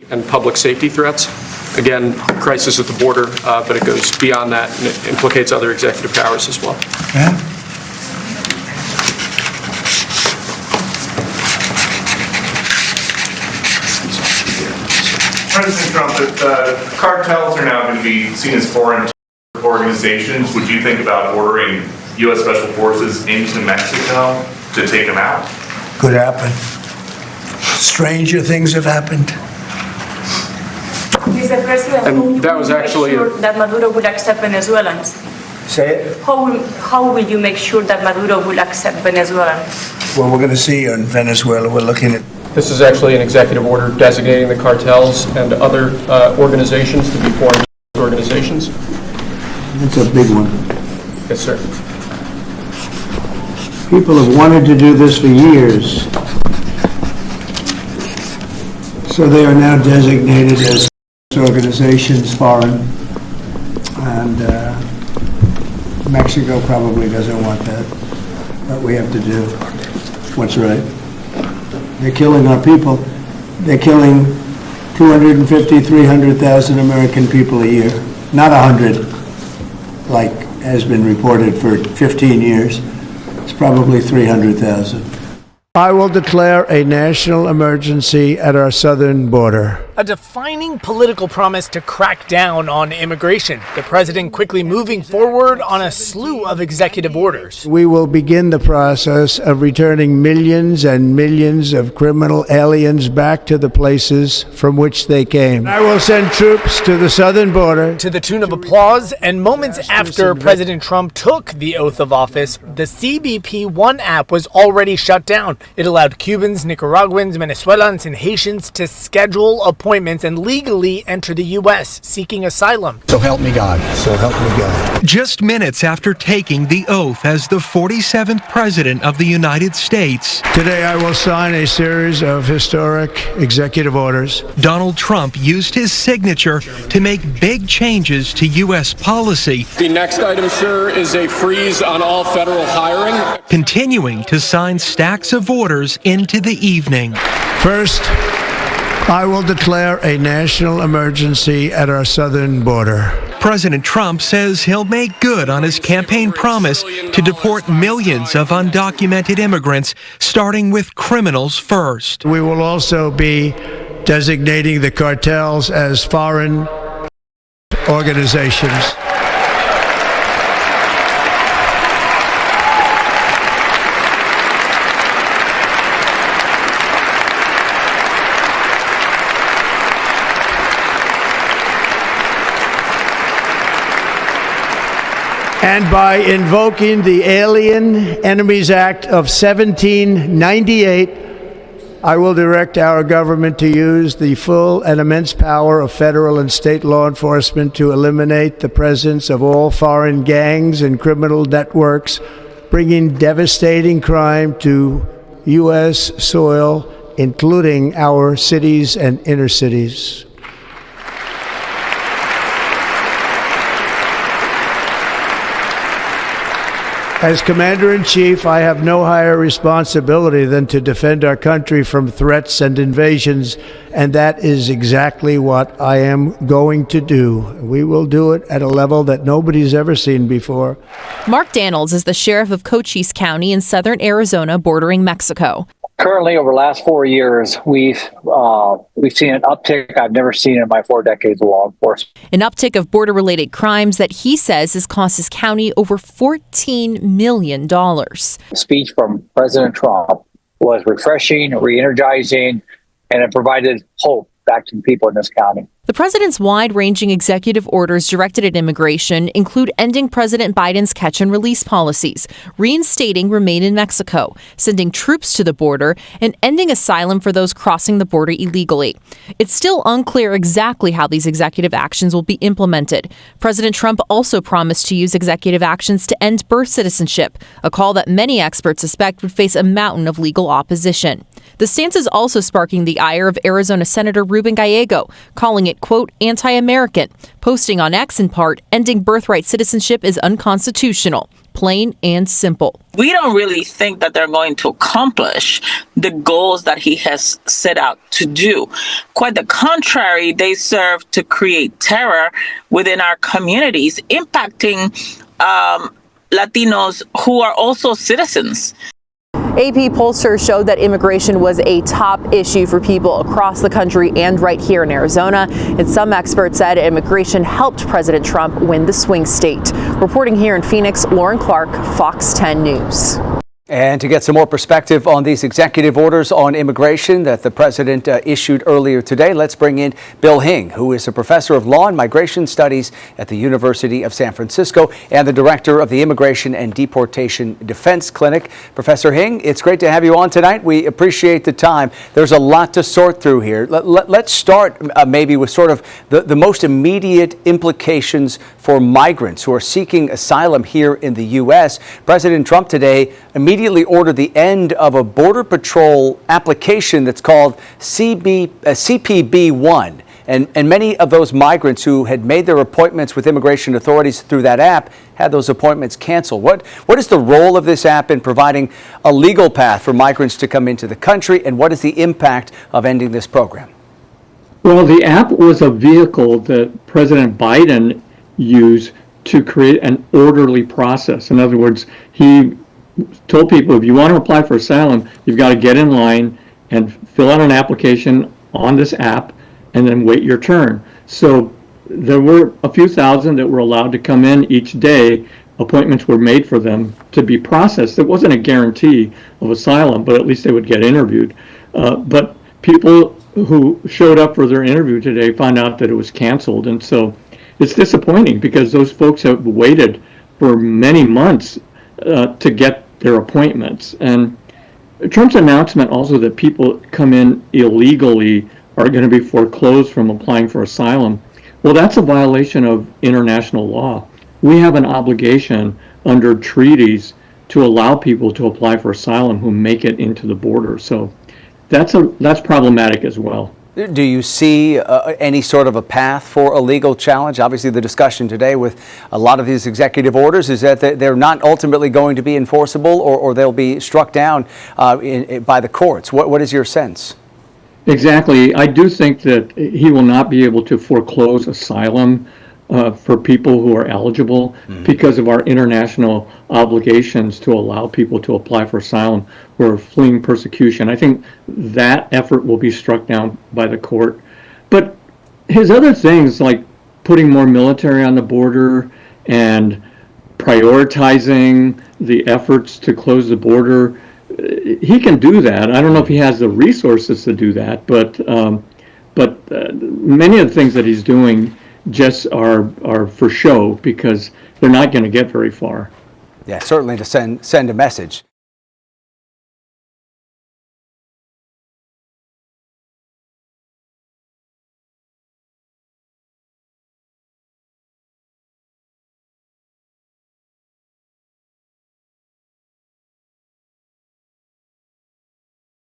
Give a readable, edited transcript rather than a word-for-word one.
and public safety threats. Again, crisis at the border, but it goes beyond that and it implicates other executive powers as well. Yeah. President Trump, if cartels are now going to be seen as foreign organizations, would you think about ordering U.S. Special Forces into Mexico to take them out? Could happen. Stranger things have happened. Mr. President, And that was actually make sure that Maduro would accept Venezuelans. Say it. How will you make sure that Maduro will accept Venezuelans? Well, we're going to see in Venezuela. We're looking at. This is actually an executive order designating the cartels and other organizations to be foreign organizations. It's a big one. Yes, sir. People have wanted to do this for years. So they are now designated as organizations foreign. And Mexico probably doesn't want that. But we have to do what's right. They're killing our people. They're killing 250, 300,000 American people a year. Not 100, like has been reported for 15 years. It's probably 300,000. I will declare a national emergency at our southern border. A defining political promise to crack down on immigration. The president quickly moving forward on a slew of executive orders. We will begin the process of returning millions and millions of criminal aliens back to the places from which they came. I will send troops to the southern border. To the tune of applause, and moments after President Trump took the oath of office, the CBP One app was already shut down. It allowed Cubans, Nicaraguans, Venezuelans, and Haitians to schedule appointments and legally enter the U.S. seeking asylum. So help me God. So help me God. Just minutes after taking the oath as the 47th President of the United States, Today I will sign a series of historic executive orders. Donald Trump used his signature to make big changes to U.S. policy, The next item, sir, is a freeze on all federal hiring. continuing to sign stacks of orders into the evening. First, I will declare a national emergency at our southern border. President Trump says he'll make good on his campaign promise to deport millions of undocumented immigrants, starting with criminals first. We will also be designating the cartels as foreign organizations. And by invoking the Alien Enemies Act of 1798, I will direct our government to use the full and immense power of federal and state law enforcement to eliminate the presence of all foreign gangs and criminal networks, bringing devastating crime to U.S. soil, including our cities and inner cities. As Commander-in-Chief, I have no higher responsibility than to defend our country from threats and invasions, and that is exactly what I am going to do. We will do it at a level that nobody's ever seen before. Mark Daniels is the sheriff of Cochise County in southern Arizona bordering Mexico. Currently, over the last 4 years, we've seen an uptick I've never seen in my 4 decades of law enforcement. An uptick of border-related crimes that he says has cost his county over $14 million. The speech from President Trump was refreshing, re-energizing, and it provided hope back to the people in this county. The president's wide-ranging executive orders directed at immigration include ending President Biden's catch-and-release policies, reinstating Remain in Mexico, sending troops to the border, and ending asylum for those crossing the border illegally. It's still unclear exactly how these executive actions will be implemented. President Trump also promised to use executive actions to end birth citizenship, a call that many experts suspect would face a mountain of legal opposition. The stance is also sparking the ire of Arizona Senator Ruben Gallego, calling it, quote, anti-American, posting on X in part, ending birthright citizenship is unconstitutional. Plain and simple. We don't really think that they're going to accomplish the goals that he has set out to do. Quite the contrary, they serve to create terror within our communities, impacting Latinos who are also citizens. AP pollsters showed that immigration was a top issue for people across the country and right here in Arizona. And some experts said immigration helped President Trump win the swing state. Reporting here in Phoenix, Lauren Clark, Fox 10 News. And to get some more perspective on these executive orders on immigration that the president issued earlier today, let's bring in Bill Hing, who is a professor of law and migration studies at the University of San Francisco and the director of the Immigration and Deportation Defense Clinic. Professor Hing, it's great to have you on tonight. We appreciate the time. There's a lot to sort through here. Let's start maybe with sort of the most immediate implications for migrants who are seeking asylum here in the U.S. President Trump today immediately ordered the end of a Border Patrol application that's called CPB-1. And many of those migrants who had made their appointments with immigration authorities through that app had those appointments canceled. What is the role of this app in providing a legal path for migrants to come into the country, and what is the impact of ending this program? Well, the app was a vehicle that President Biden used to create an orderly process. In other words, he told people, if you want to apply for asylum, you've got to get in line and fill out an application on this app and then wait your turn. So there were a few thousand that were allowed to come in each day. Appointments were made for them to be processed. It wasn't a guarantee of asylum, but at least they would get interviewed. But people who showed up for their interview today found out that it was canceled. And so it's disappointing because those folks have waited for many months to get their appointments. And Trump's announcement also that people come in illegally are going to be foreclosed from applying for asylum. Well, that's a violation of international law. We have an obligation under treaties to allow people to apply for asylum who make it into the border. So that's problematic as well. Do you see any sort of a path for a legal challenge? Obviously, the discussion today with a lot of these executive orders is that they're not ultimately going to be enforceable, or they'll be struck down by the courts. What is your sense? Exactly. I do think that he will not be able to foreclose asylum for people who are eligible because of our international obligations to allow people to apply for asylum who are fleeing persecution. I think that effort will be struck down by the court. But his other things, like putting more military on the border and prioritizing the efforts to close the border, he can do that. I don't know if he has the resources to do that, but many of the things that he's doing just are for show because they're not going to get very far. Yeah, certainly to send a message.